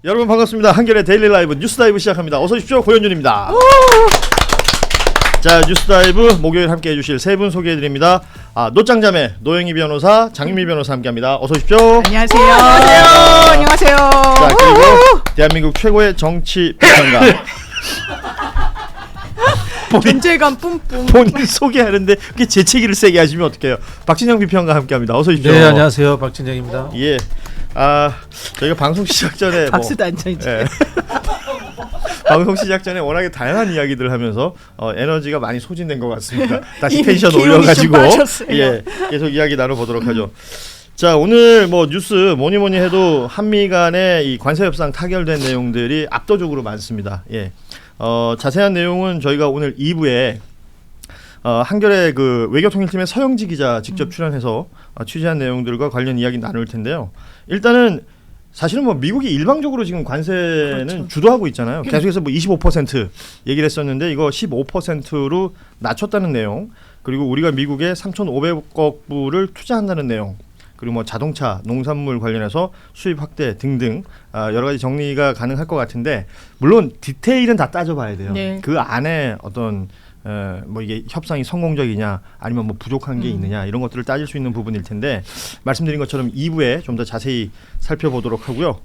여러분 반갑습니다. 한겨레 데일리 라이브 뉴스다이브 시작합니다. 어서 오십시오. 고현준입니다. 자, 뉴스다이브 목요일 함께 해주실 세 분 소개해드립니다. 노짱자매 노영희 변호사, 장유미 변호사 함께합니다. 어서 오십시오. 안녕하세요. 안녕하세요. 안녕하세요. 자, 그리고 대한민국 최고의 정치 비평가 존재감 뿜뿜. 본인 소개하는데 그게 재채기를 세게 하시면 어떡해요. 박진영 비평가 함께합니다. 어서 오십시오. 네, 안녕하세요. 박진영입니다. 예. 저희가 방송 시작 전에 박수도 안 쳐 이제. 방송 시작 전에 워낙에 다양한 이야기들을 하면서 에너지가 많이 소진된 것 같습니다. 다시 이미 텐션 기운이 올려가지고 좀 빠졌어요. 예, 계속 이야기 나눠보도록 하죠. 자, 오늘 뭐 뉴스 뭐니 해도 한미 간의 이 관세 협상 타결된 내용들이 압도적으로 많습니다. 예. 자세한 내용은 저희가 오늘 2부에 한겨레 그 외교통일팀의 서영지 기자 직접 출연해서 취재한 내용들과 관련 이야기 나눌 텐데요. 일단은 사실은 뭐 미국이 일방적으로 지금 관세는 그렇죠. 주도하고 있잖아요. 계속해서 뭐 25% 얘기를 했었는데 이거 15%로 낮췄다는 내용, 그리고 우리가 미국에 3,500억 불을 투자한다는 내용, 그리고 뭐 자동차, 농산물 관련해서 수입 확대 등등 여러 가지 정리가 가능할 것 같은데, 물론 디테일은 다 따져봐야 돼요. 네. 그 안에 어떤 뭐 이게 협상이 성공적이냐 아니면 뭐 부족한 게 있느냐 이런 것들을 따질 수 있는 부분일 텐데, 말씀드린 것처럼 2부에 좀 더 자세히 살펴보도록 하고요.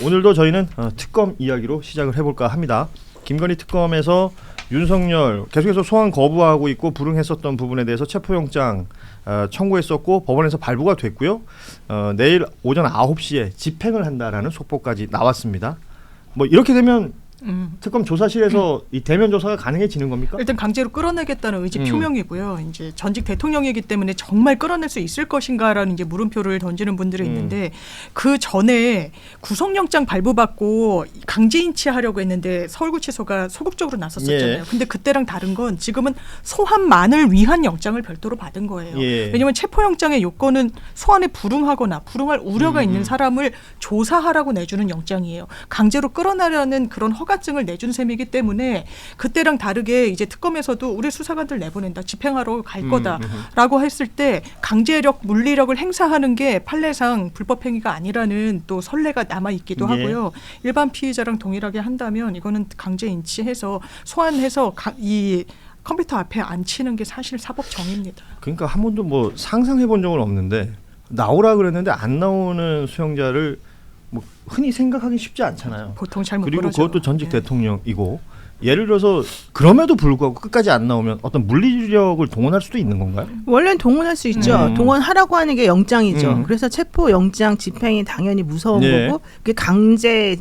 오늘도 저희는 특검 이야기로 시작을 해볼까 합니다. 김건희 특검에서 윤석열 계속해서 소환 거부하고 있고 불응했었던 부분에 대해서 체포영장 청구했었고 법원에서 발부가 됐고요. 내일 오전 9시에 집행을 한다라는 속보까지 나왔습니다. 뭐 이렇게 되면 특검 조사실에서 이 대면 조사가 가능해지는 겁니까? 일단 강제로 끌어내겠다는 의지 표명이고요. 이제 전직 대통령이기 때문에 정말 끌어낼 수 있을 것인가라는 이제 물음표를 던지는 분들이 있는데, 그 전에 구속영장 발부받고 강제 인치하려고 했는데 서울구치소가 소극적으로 나섰었잖아요. 예. 근데 그때랑 다른 건 지금은 소환만을 위한 영장을 별도로 받은 거예요. 예. 왜냐하면 체포영장의 요건은 소환에 불응하거나 불응할 우려가 있는 사람을 조사하라고 내주는 영장이에요. 강제로 끌어내려는 그런 허가증을 내준 셈이기 때문에 그때랑 다르게 이제 특검에서도 우리 수사관들 내보낸다, 집행하러 갈 거다라고 했을 때 강제력, 물리력을 행사하는 게 판례상 불법행위가 아니라는 또 선례가 남아있기도 예. 하고요. 일반 피의자랑 동일하게 한다면 이거는 강제 인치해서 소환해서 이 컴퓨터 앞에 앉히는 게 사실 사법 정의입니다. 그러니까 한 번도 뭐 상상해 본 적은 없는데, 나오라 그랬는데 안 나오는 수용자를 뭐 흔히 생각하기 쉽지 않잖아요. 보통 잘 못 그리고 보죠. 그것도 전직 네. 대통령이고, 예를 들어서 그럼에도 불구하고 끝까지 안 나오면 어떤 물리력을 동원할 수도 있는 건가요? 원래는 동원할 수 있죠. 동원하라고 하는 게 영장이죠. 그래서 체포 영장 집행이 당연히 무서운 예. 거고, 그게 강제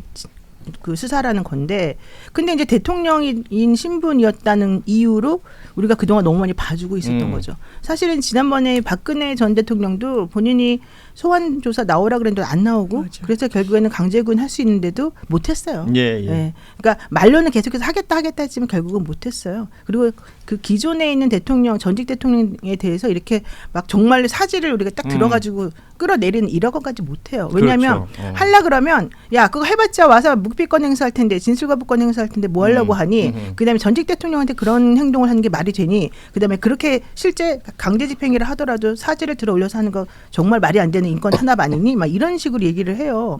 그 수사라는 건데, 근데 이제 대통령인 신분이었다는 이유로 우리가 그동안 너무 많이 봐주고 있었던 거죠. 사실은 지난번에 박근혜 전 대통령도 본인이 소환 조사 나오라 그랬는데 안 나오고, 맞아. 그래서 결국에는 강제군 할 수 있는데도 못했어요. 예. 예. 그러니까 말로는 계속해서 하겠다 했지만 결국은 못했어요. 그리고 그 기존에 있는 대통령, 전직 대통령에 대해서 이렇게 막 정말 사지를 우리가 딱 들어가지고 끌어내리는 이런 것까지 못해요. 왜냐하면 그렇죠. 하려 그러면 야 그거 해봤자 와서 묵비권 행사할 텐데, 진술거부권 행사할 텐데 뭐 하려고 하니, 그다음에 전직 대통령한테 그런 행동을 하는 게 말이 되니, 그다음에 그렇게 실제 강제 집행이라 하더라도 사지를 들어 올려서 하는 거 정말 말이 안 되는 인권 탄압 아니니, 막 이런 식으로 얘기를 해요.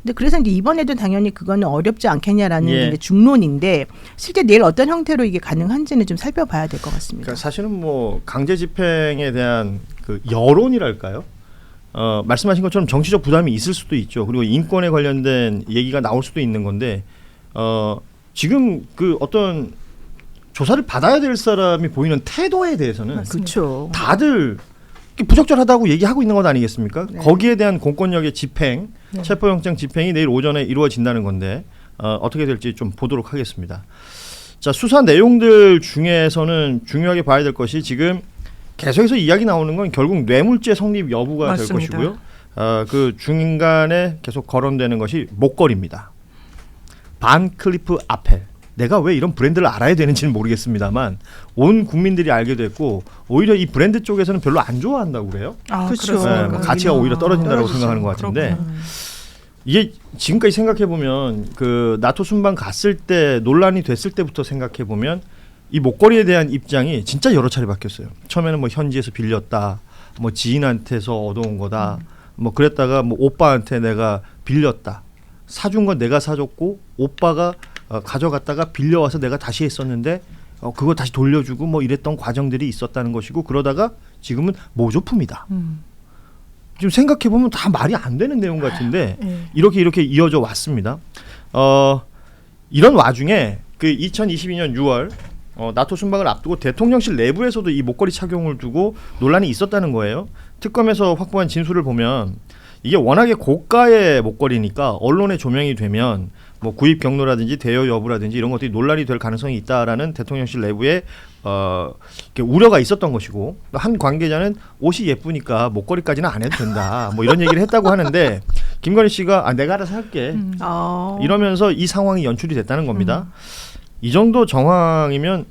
근데 그래서 이제 이번에도 당연히 그거는 어렵지 않겠냐라는 예. 게 이제 중론인데, 실제 내일 어떤 형태로 이게 가능한지는 좀 살펴봐야 될 것 같습니다. 그러니까 사실은 뭐 강제 집행에 대한 그 여론이랄까요? 말씀하신 것처럼 정치적 부담이 있을 수도 있죠. 그리고 인권에 관련된 얘기가 나올 수도 있는 건데, 지금 그 어떤 조사를 받아야 될 사람이 보이는 태도에 대해서는 그렇죠. 다들 부적절하다고 얘기하고 있는 것 아니겠습니까? 네. 거기에 대한 공권력의 집행, 네. 체포영장 집행이 내일 오전에 이루어진다는 건데, 어떻게 될지 좀 보도록 하겠습니다. 자, 수사 내용들 중에서는 중요하게 봐야 될 것이, 지금 계속해서 이야기 나오는 건 결국 뇌물죄 성립 여부가 맞습니다. 될 것이고요. 그 중간에 계속 거론되는 것이 목걸이입니다. 반 클리프 아펠. 내가 왜 이런 브랜드를 알아야 되는지는 모르겠습니다만 온 국민들이 알게 됐고, 오히려 이 브랜드 쪽에서는 별로 안 좋아한다고 그래요. 그렇죠. 그렇습니까? 뭐 가치가 오히려 떨어진다고 떨어지죠. 생각하는 것 같은데, 그렇구나. 이게 지금까지 생각해 보면 그 나토 순방 갔을 때 논란이 됐을 때부터 생각해 보면 이 목걸이에 대한 입장이 진짜 여러 차례 바뀌었어요. 처음에는 뭐 현지에서 빌렸다, 뭐 지인한테서 얻어온 거다, 뭐 그랬다가 뭐 오빠한테 내가 빌렸다. 사준 건 내가 사줬고 오빠가 가져갔다가 빌려와서 내가 다시 했었는데 그거 다시 돌려주고 뭐 이랬던 과정들이 있었다는 것이고 그러다가 지금은 모조품이다. 지금 생각해 보면 다 말이 안 되는 내용 같은데 이렇게 이어져 왔습니다. 이런 와중에 그 2022년 6월 나토 순방을 앞두고 대통령실 내부에서도 이 목걸이 착용을 두고 논란이 있었다는 거예요. 특검에서 확보한 진술을 보면 이게 워낙에 고가의 목걸이니까 언론에 조명이 되면 뭐 구입 경로라든지 대여 여부라든지 이런 것들이 논란이 될 가능성이 있다라는 대통령실 내부에 우려가 있었던 것이고 한 관계자는 옷이 예쁘니까 목걸이까지는 안 해도 된다 뭐 이런 얘기를 했다고 하는데 김건희 씨가 내가 알아서 할게 이러면서 이 상황이 연출이 됐다는 겁니다. 이 정도 정황이면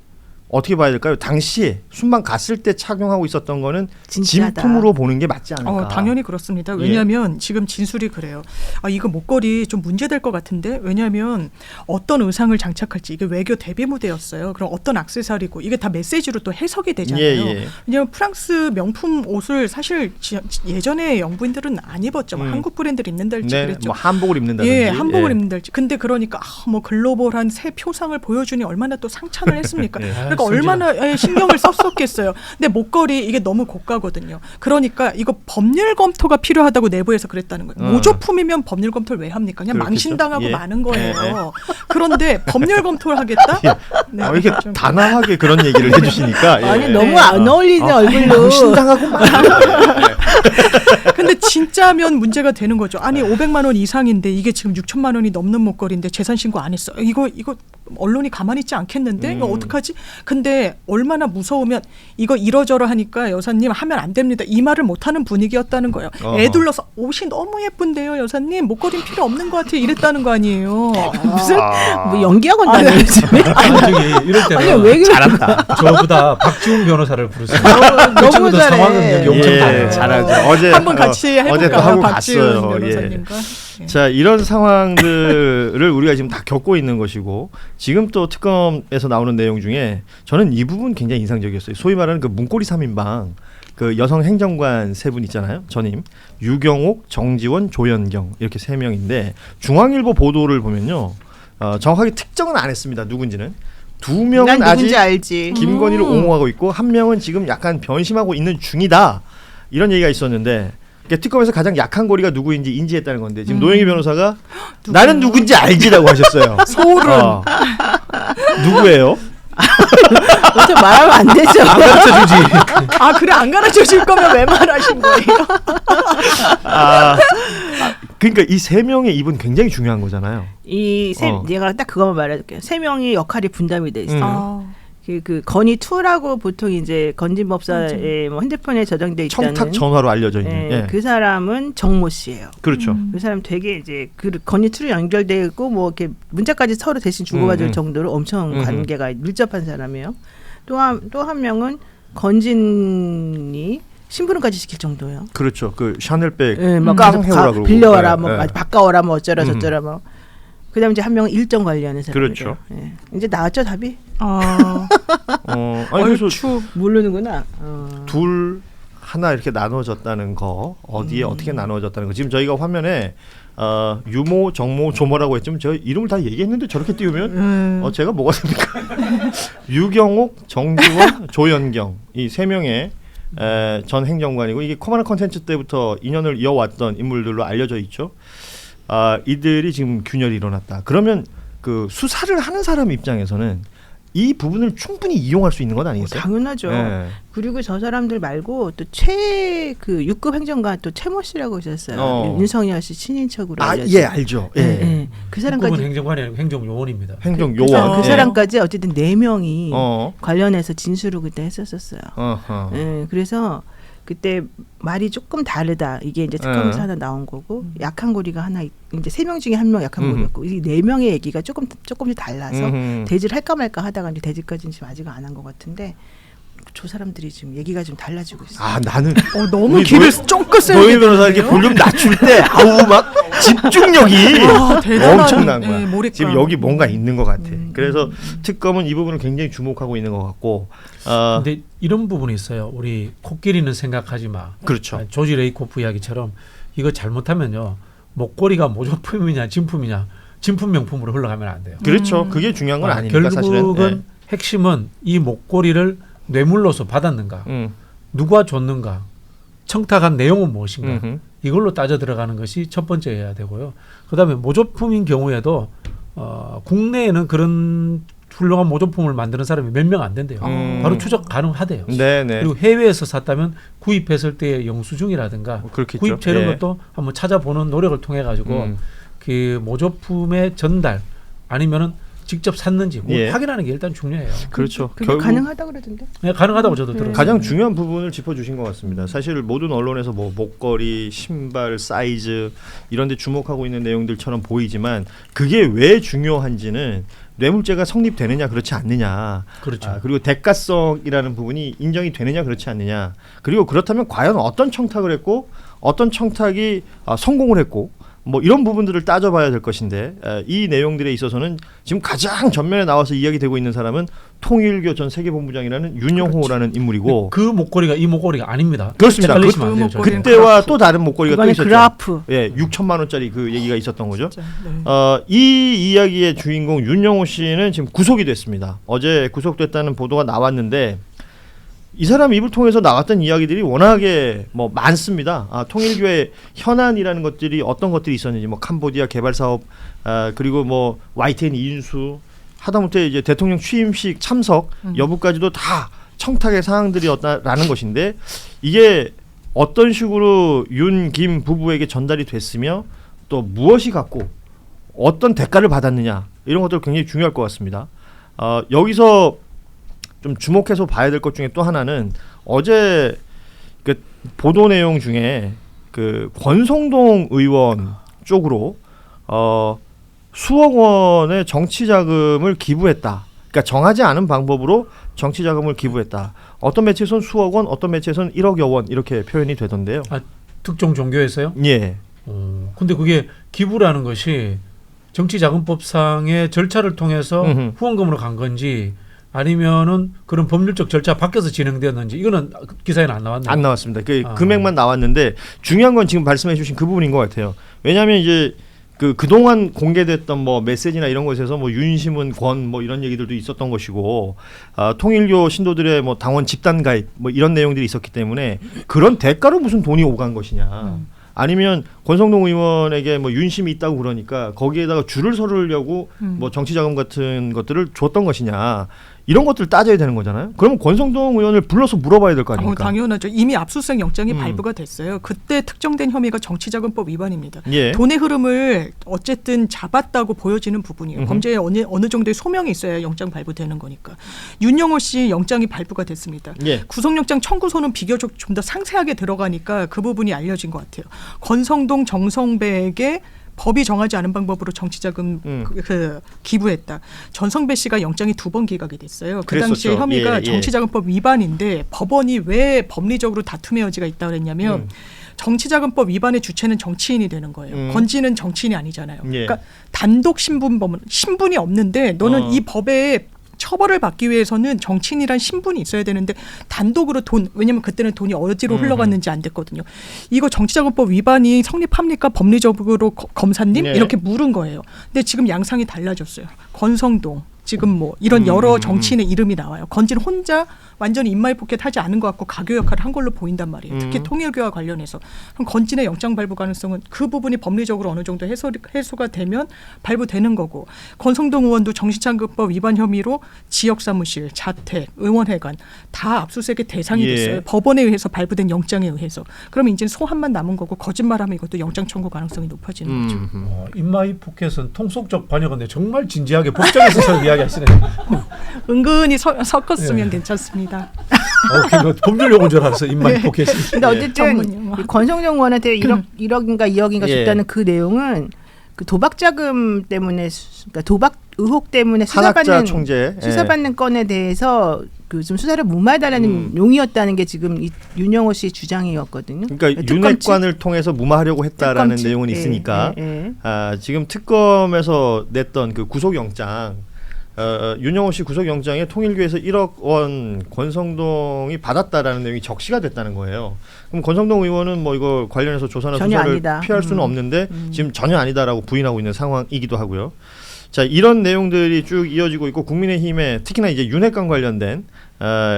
어떻게 봐야 될까요? 당시에 순방 갔을 때 착용하고 있었던 거는 진짜다. 진품으로 보는 게 맞지 않을까? 당연히 그렇습니다. 왜냐하면 지금 진술이 그래요. 이거 목걸이 좀 문제될 것 같은데 왜냐하면 어떤 의상을 장착할지 이게 외교 데뷔 무대였어요. 그럼 어떤 액세서리고 이게 다 메시지로 또 해석이 되잖아요. 왜냐하면 프랑스 명품 옷을 사실 예전에 영부인들은 안 입었죠. 한국 브랜드를 입는달지 그랬죠. 뭐 한복을 입는다든지. 예, 한복을 입는달지. 근데 그러니까 뭐 글로벌한 새 표상을 보여주니 얼마나 또 상찬을 했습니까? 그러니까 얼마나 신경을 썼었겠어요. 근데 목걸이 이게 너무 고가거든요. 그러니까 이거 법률 검토가 필요하다고 내부에서 그랬다는 거예요. 모조품이면 법률 검토를 왜 합니까? 그냥 그렇겠죠. 망신당하고 마는 거예요. 그런데 법률 검토를 하겠다? 네, 이렇게 좀. 단아하게 그런 얘기를 해주시니까 아니 너무 안 어울리는 얼굴로 망신당하고 근데 진짜면 문제가 되는 거죠. 아니 500만 원 이상인데 이게 지금 6천만 원이 넘는 목걸이인데 재산 신고 안 했어. 이거 언론이 가만히 있지 않겠는데? 이거 어떡하지? 근데 얼마나 무서우면 이거 이러저러 하니까 여사님 하면 안 됩니다. 이 말을 못하는 분위기였다는 거예요. 애 둘러서 옷이 너무 예쁜데요 여사님 목걸이는 필요 없는 것 같아요 이랬다는 거 아니에요. 무슨 뭐 연기하고 있다는 요즘에? 저기 이럴 때는 왜 그래? 잘한다. 저보다 박지훈 변호사를 부르세요. 너무 친구도 잘해. 상황 능력이 엄청 달라요. 잘하죠. 어제 한번 같이 어제 또 해볼까요? 하고 박지훈 갔어요. 변호사님과. 예. 자, 이런 상황들을 우리가 지금 다 겪고 있는 것이고 지금 또 특검에서 나오는 내용 중에 저는 이 부분 굉장히 인상적이었어요. 소위 말하는 그 문고리 3인방 그 여성 행정관 세 분 있잖아요. 전임 유경옥, 정지원, 조연경 이렇게 세 명인데 중앙일보 보도를 보면요. 정확하게 특정은 안 했습니다. 누군지는. 두 명은 난 누군지 아직 알지. 김건희를 옹호하고 있고 한 명은 지금 약간 변심하고 있는 중이다. 이런 얘기가 있었는데 그러니까 특검에서 가장 약한 고리가 누구인지 인지했다는 건데 지금 노영희 변호사가 나는 누군지 알지라고 하셨어요. 소름. 누구예요? 어떻게 말하면 안 되죠. 안 가르쳐주지. 그래 안 가르쳐 줄 거면 왜 말하신 거예요? 그러니까 이 세 명의 입은 굉장히 중요한 거잖아요. 내가 딱 그것만 말해줄게요. 세 명이 역할이 분담이 돼 있어요. 그 건의 2라고 보통 이제 건진법사의 뭐 핸드폰에 저장돼 있다는 청탁 전화로 알려져 있는. 그 사람은 정모 씨예요. 그렇죠. 그 사람 되게 이제 그 건의 2로 연결돼 있고 뭐 이렇게 문자까지 서로 대신 주고받을 정도로 엄청 관계가 밀접한 사람이에요. 또 한 명은 건진이 심부름까지 시킬 정도예요. 그렇죠. 그 샤넬백 막 깡 해오라 그러고. 빌려와라, 뭐 바꿔와라, 뭐 어쩌라 저쩌라 뭐. 그다음 이제 한 명은 일정 관리하는 사람이죠. 그렇죠. 이제 나왔죠 답이? 아니 그래서 얼추 모르는구나. 둘 하나 이렇게 나눠졌다는 거 어디에 어떻게 나눠졌다는 거 지금 저희가 화면에 유모, 정모, 조모라고 했지만 저 이름을 다 얘기했는데 저렇게 띄우면 제가 뭐가 됩니까? 유경옥, 정지원, 조연경 이 세 명의 전 행정관이고 이게 코바나 컨텐츠 때부터 인연을 이어왔던 인물들로 알려져 있죠. 이들이 지금 균열이 일어났다. 그러면 그 수사를 하는 사람 입장에서는 이 부분을 충분히 이용할 수 있는 건 아니겠어요? 당연하죠. 그리고 저 사람들 말고 또 그 6급 행정관 또 최모 씨라고 있었어요. 윤석열 씨 친인척으로 알려진. 예, 알죠. 그 사람까지 행정관이 아니고 행정요원입니다. 행정요원. 그 사람까지 어쨌든 4명이 관련해서 진술을 그때 했었어요. 그래서 그때 말이 조금 다르다. 이게 이제 특검에서 하나 나온 거고 약한 고리가 하나 이제 3명 중에 1명 약한 고리였고 이 4명의 얘기가 조금씩 달라서 대지를 할까 말까 하다가 이제 대지까지는 지금 아직 안 한 것 같은데 저 사람들이 지금 얘기가 좀 달라지고 있어요. 나는 너무 귀를 쫑긋 세우게 노희 변호사 이렇게 볼륨 낮출 때 막 집중력이 대단한, 엄청난 거야. 몰입감. 지금 여기 뭔가 있는 것 같아. 그래서 특검은 이 부분을 굉장히 주목하고 있는 것 같고. 근데 이런 부분이 있어요. 우리 코끼리는 생각하지 마. 그렇죠. 조지 레이코프 이야기처럼 이거 잘못하면요. 목걸이가 모조품이냐 진품이냐 진품 명품으로 흘러가면 안 돼요. 그렇죠. 그게 중요한 건 아니니까 사실은. 결국은 핵심은 이 목걸이를 뇌물로서 받았는가, 누가 줬는가, 청탁한 내용은 무엇인가, 이걸로 따져 들어가는 것이 첫 번째여야 되고요. 그다음에 모조품인 경우에도 국내에는 그런 훌륭한 모조품을 만드는 사람이 몇 명 안 된대요. 바로 추적 가능하대요. 네네. 그리고 해외에서 샀다면 구입했을 때의 영수증이라든가 그렇겠죠. 구입처 이런 예. 것도 한번 찾아보는 노력을 통해 가지고 그 모조품의 전달 아니면은 직접 샀는지 그걸 예. 확인하는 게 일단 중요해요. 그렇죠. 그게 결국 가능하다고 그러던데. 네, 가능하다고 저도 들었어요. 가장 중요한 부분을 짚어주신 것 같습니다. 사실 모든 언론에서 뭐 목걸이, 신발, 사이즈 이런 데 주목하고 있는 내용들처럼 보이지만 그게 왜 중요한지는 뇌물죄가 성립되느냐 그렇지 않느냐, 그렇죠. 그리고 대가성이라는 부분이 인정이 되느냐 그렇지 않느냐, 그리고 그렇다면 과연 어떤 청탁을 했고 어떤 청탁이 성공을 했고 뭐 이런 부분들을 따져봐야 될 것인데 이 내용들에 있어서는 지금 가장 전면에 나와서 이야기되고 있는 사람은 통일교 전 세계본부장이라는 윤영호라는 인물이고 그 목걸이가 이 목걸이가 아닙니다. 그렇습니다. 헷갈리시면 안 돼요. 그 목걸이는 절대. 그때와 또 다른 목걸이가 또 그거는 있었죠. 그라프. 예, 6천만 원짜리 그 얘기가 있었던 거죠. 진짜, 네. 이 이야기의 주인공 윤영호 씨는 지금 구속이 됐습니다. 어제 구속됐다는 보도가 나왔는데 이 사람 입을 통해서 나왔던 이야기들이 워낙에 뭐 많습니다. 통일교의 현안이라는 것들이 어떤 것들이 있었는지, 뭐 캄보디아 개발 사업, 그리고 뭐 YTN 이윤수, 하다못해 이제 대통령 취임식 참석 여부까지도 다 청탁의 사항들이었다라는 것인데 이게 어떤 식으로 윤, 김 부부에게 전달이 됐으며 또 무엇이 갖고 어떤 대가를 받았느냐 이런 것들 굉장히 중요할 것 같습니다. 여기서 좀 주목해서 봐야 될 것 중에 또 하나는 어제 그 보도 내용 중에 그 권성동 의원 쪽으로 수억 원의 정치 자금을 기부했다. 그러니까 정하지 않은 방법으로 정치 자금을 기부했다. 어떤 매체에서는 수억 원, 어떤 매체에서는 1억여 원 이렇게 표현이 되던데요. 특정 종교에서요? 예. 근데 그게 기부라는 것이 정치자금법상의 절차를 통해서 후원금으로 간 건지 아니면은 그런 법률적 절차 밖에서 진행되었는지 이거는 기사에는 안 나왔네요. 안 나왔습니다. 그 금액만 나왔는데 중요한 건 지금 말씀해주신 그 부분인 것 같아요. 왜냐하면 이제 그동안 공개됐던 뭐 메시지나 이런 것에서 뭐 윤심은 권 뭐 이런 얘기들도 있었던 것이고 통일교 신도들의 뭐 당원 집단 가입 뭐 이런 내용들이 있었기 때문에 그런 대가로 무슨 돈이 오간 것이냐. 아니면 권성동 의원에게 뭐 윤심이 있다고 그러니까 거기에다가 줄을 서르려고 뭐 정치자금 같은 것들을 줬던 것이냐. 이런 것들을 따져야 되는 거잖아요. 그러면 권성동 의원을 불러서 물어봐야 될 거 아닙니까? 당연하죠. 이미 압수수색 영장이 발부가 됐어요. 그때 특정된 혐의가 정치자금법 위반입니다. 예. 돈의 흐름을 어쨌든 잡았다고 보여지는 부분이에요. 범죄에 어느 정도의 소명이 있어야 영장 발부되는 거니까. 윤영호 씨 영장이 발부가 됐습니다. 예. 구속영장 청구서는 비교적 좀 더 상세하게 들어가니까 그 부분이 알려진 것 같아요. 권성동, 정성배에게 법이 정하지 않은 방법으로 정치자금 기부했다. 전성배 씨가 영장이 2번 기각이 됐어요. 그 당시에 그랬었죠. 혐의가 예. 정치자금법 위반인데 법원이 왜 법리적으로 다툼의 여지가 있다 그랬냐면 정치자금법 위반의 주체는 정치인이 되는 거예요. 건지는 정치인이 아니잖아요. 예. 그러니까 단독 신분이 없는데 너는 이 법에 처벌을 받기 위해서는 정치인이란 신분이 있어야 되는데 단독으로 왜냐면 그때는 돈이 어디로 흘러갔는지 안 됐거든요. 이거 정치자금법 위반이 성립합니까? 법리적으로 검사님? 네. 이렇게 물은 거예요. 근데 지금 양상이 달라졌어요. 권성동 지금 뭐 이런 여러 정치인의 이름이 나와요. 건지는 혼자 완전히 인마이 포켓 하지 않은 것 같고 가교 역할을 한 걸로 보인단 말이에요. 특히 통일교와 관련해서. 그럼 건진의 영장 발부 가능성은 그 부분이 법리적으로 어느 정도 해소가 되면 발부되는 거고, 권성동 의원도 정치자금법 위반 혐의로 지역사무실, 자택, 의원회관 다 압수수색의 대상이 예. 됐어요. 법원에 의해서 발부된 영장에 의해서. 그러면 이제 소환만 남은 거고 거짓말하면 이것도 영장 청구 가능성이 높아지는 거죠. 인마이 포켓은 통속적 관여건데 정말 진지하게 법정에서 이야기하시네요. 은근히 섞었으면 괜찮습니다. 법률 용어인 줄 알았어. 인마이 포켓이. 근데 어쨌든 전문 용어. 이 권성동 의원한테 1억인가 2억인가 예. 줬다는 그 내용은 그 도박 자금 때문에 그러니까 도박 의혹 때문에 산학자 총재 수사받는 건에 대해서 그 좀 수사를 무마하다라는 용이었다는 게 지금 이 윤영호 씨의 주장이었거든요. 그러니까 특검치? 윤핵관을 통해서 무마하려고 했다라는 특검치? 내용은 예, 있으니까 예, 예. 지금 특검에서 냈던 그 구속영장 윤영호 씨 구속영장에 통일교에서 1억 원 권성동이 받았다라는 내용이 적시가 됐다는 거예요. 그럼 권성동 의원은 뭐 이거 관련해서 조사나 전혀 수사를 아니다. 피할 수는 없는데 지금 전혀 아니다라고 부인하고 있는 상황이기도 하고요. 자, 이런 내용들이 쭉 이어지고 있고 국민의힘에 특히나 이제 윤핵관 관련된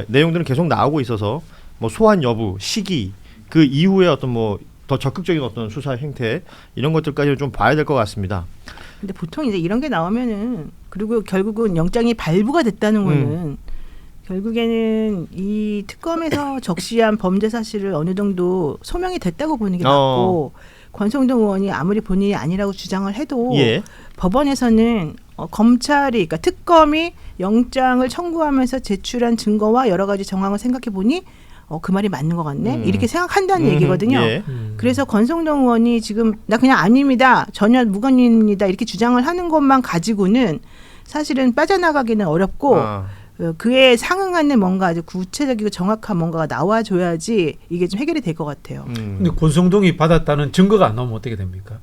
내용들은 계속 나오고 있어서 뭐 소환 여부, 시기, 그 이후에 어떤 뭐 더 적극적인 어떤 수사 행태 이런 것들까지 좀 봐야 될 것 같습니다. 근데 보통 이제 이런 게 나오면은 그리고 결국은 영장이 발부가 됐다는 거는 결국에는 이 특검에서 적시한 범죄 사실을 어느 정도 소명이 됐다고 보는 게 맞고 권성동 의원이 아무리 본인이 아니라고 주장을 해도 예. 법원에서는 검찰이 그러니까 특검이 영장을 청구하면서 제출한 증거와 여러 가지 정황을 생각해 보니 그 말이 맞는 것 같네 이렇게 생각한다는 얘기거든요. 예. 그래서 권성동 의원이 지금 나 그냥 아닙니다. 전혀 무관입니다. 이렇게 주장을 하는 것만 가지고는 사실은 빠져나가기는 어렵고 그에 상응하는 뭔가 아주 구체적이고 정확한 뭔가가 나와줘야지 이게 좀 해결이 될 것 같아요. 근데 권성동이 받았다는 증거가 안 나오면 어떻게 됩니까?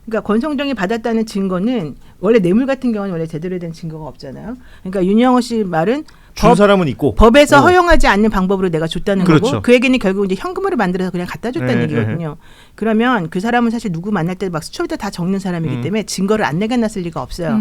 그러니까 권성동이 받았다는 증거는 원래 뇌물 같은 경우는 원래 제대로 된 증거가 없잖아요. 그러니까 윤영호 씨 말은 준 사람은 있고 법에서 허용하지 않는 방법으로 내가 줬다는 그렇죠. 거고 그 얘기는 결국 이제 현금으로 만들어서 그냥 갖다 줬다는 얘기거든요. 그러면 그 사람은 사실 누구 만날 때 막 수초부터 다 적는 사람이기 때문에 증거를 안 내놨을 리가 없어요.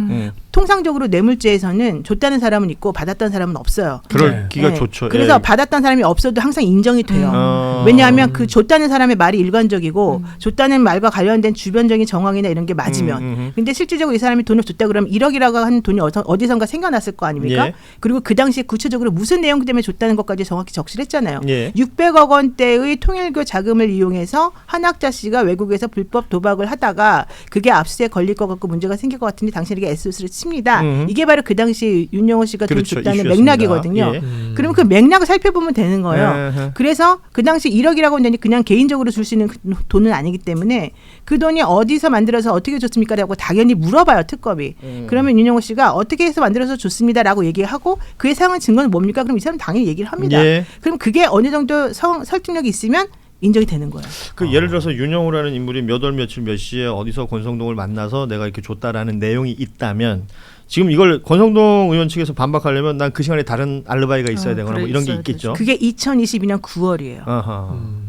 통상적으로 뇌물죄에서는 줬다는 사람은 있고 받았던 사람은 없어요. 그럴기가 좋죠. 그래서 예. 받았던 사람이 없어도 항상 인정이 돼요. 왜냐하면 그 줬다는 사람의 말이 일관적이고 줬다는 말과 관련된 주변적인 정황이나 이런 게 맞으면 근데 실질적으로 이 사람이 돈을 줬다 그러면 1억이라고 하는 돈이 어디선가 생겨났을 거 아닙니까? 예. 그리고 그 당시 구체적으로 무슨 내용 때문에 줬다는 것까지 정확히 적시를 했잖아요. 예. 600억 원대의 통일교 자금을 이용해서 한학자 씨가 외국에서 불법 도박을 하다가 그게 압수수색 걸릴 것 같고 문제가 생길 것 같으니 당신에게 SOS를 칩니다. 이게 바로 그 당시 윤영호 씨가 돈 그렇죠. 줬다는 이슈였습니다. 맥락이거든요. 예. 그러면 그 맥락을 살펴보면 되는 거예요. 그래서 그 당시 1억이라고 하는 그냥 개인적으로 줄 수 있는 돈은 아니기 때문에 그 돈이 어디서 만들어서 어떻게 줬습니까? 라고 당연히 물어봐요. 특검이. 그러면 윤영호 씨가 어떻게 해서 만들어서 줬습니다라고 얘기하고 그에 상한 증거는 뭡니까? 그럼 이 사람 당연히 얘기를 합니다. 예. 그럼 그게 어느 정도 설득력이 있으면 인정이 되는 거예요. 그 예를 들어서 윤영호라는 인물이 몇 월 며칠 몇 시에 어디서 권성동을 만나서 내가 이렇게 줬다라는 내용이 있다면 지금 이걸 권성동 의원 측에서 반박하려면 난 그 시간에 다른 알리바이가 있어야 되거나 뭐 이런 게 있겠죠. 그게 2022년 9월이에요.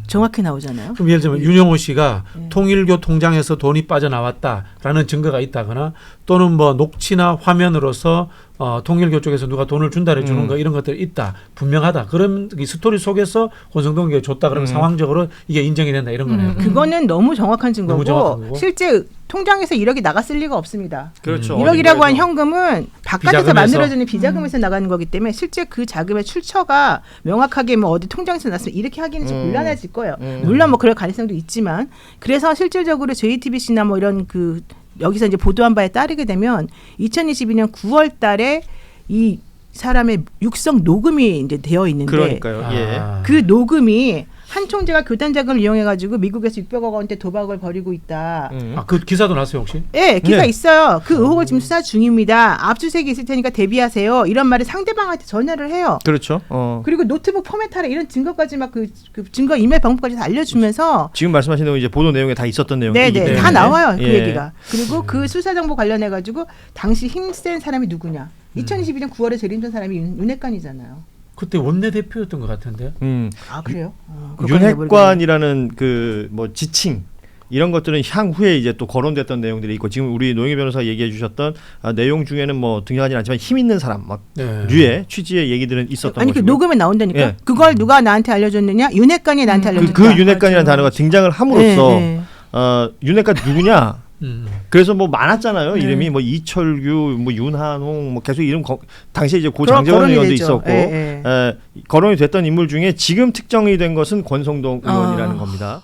정확히 나오잖아요. 그럼 예를 들면 윤영호 씨가 통일교 통장에서 돈이 빠져나왔다라는 증거가 있다거나 또는 뭐 녹취나 화면으로서 통일교 쪽에서 누가 돈을 준다를 주는 거 이런 것들이 있다. 분명하다. 그런 이 스토리 속에서 권성동에게 줬다 그러면 상황적으로 이게 인정이 된다 이런 거네요. 그거는 너무 정확한 증거고, 너무 정확한 거고. 실제 통장에서 1억이 나갔을 리가 없습니다. 그렇죠. 1억이라고 한 현금은 바깥에서 비자금에서. 만들어지는 비자금에서 나가는 거기 때문에 실제 그 자금의 출처가 명확하게 뭐 어디 통장에서 났으면 이렇게 하기는 좀 곤란해질 거예요. 물론 뭐 그럴 가능성도 있지만 그래서 실질적으로 JTBC나 뭐 이런 그 여기서 이제 보도한 바에 따르게 되면 2022년 9월 달에 이 사람의 육성 녹음이 이제 되어 있는데 그러니까요. 예. 그 녹음이 한 총재가 교단 자금을 이용해 가지고 미국에서 600억 원대 도박을 벌이고 있다. 그 기사도 났어요 혹시? 네, 기사 네. 있어요. 그 의혹을 지금 수사 중입니다. 압수수색이 있을 테니까 대비하세요. 이런 말을 상대방한테 전화를 해요. 그렇죠. 그리고 노트북 포맷하라 이런 증거까지 막 그 증거 인멸 방법까지 다 알려주면서 지금 말씀하신 내용 이제 보도 내용에 다 있었던 내용이기 네네 때문에 다 나와요 그 예. 얘기가. 그리고 그 수사 정보 관련해 가지고 당시 힘센 사람이 누구냐? 2022년 9월에 제일 힘든 사람이 윤핵관이잖아요. 그때 원내대표였던 것 같은데. 아 그래요? 그것까지는 모르겠네요. 윤핵관이라는 그 뭐 지칭 이런 것들은 향후에 이제 또 거론됐던 내용들이 있고 지금 우리 노영희 변호사 얘기해 주셨던 내용 중에는 뭐 등장하지 않지만 힘 있는 사람 막 류의 취지의 얘기들의 있었던 아니 그 것이고요. 녹음에 나온다니까. 예. 그걸 누가 나한테 알려줬느냐? 윤핵관이 나한테 알려줬다. 그 윤핵관이라는 단어가 등장을 함으로써 네. 윤핵관 누구냐? 그래서 뭐 많았잖아요. 이름이 뭐 이철규, 뭐 윤한홍, 뭐 계속 이름 당시에 이제 고 장재원 의원도 되죠. 있었고 거론이 됐던 인물 중에 지금 특정이 된 것은 권성동 의원이라는 겁니다.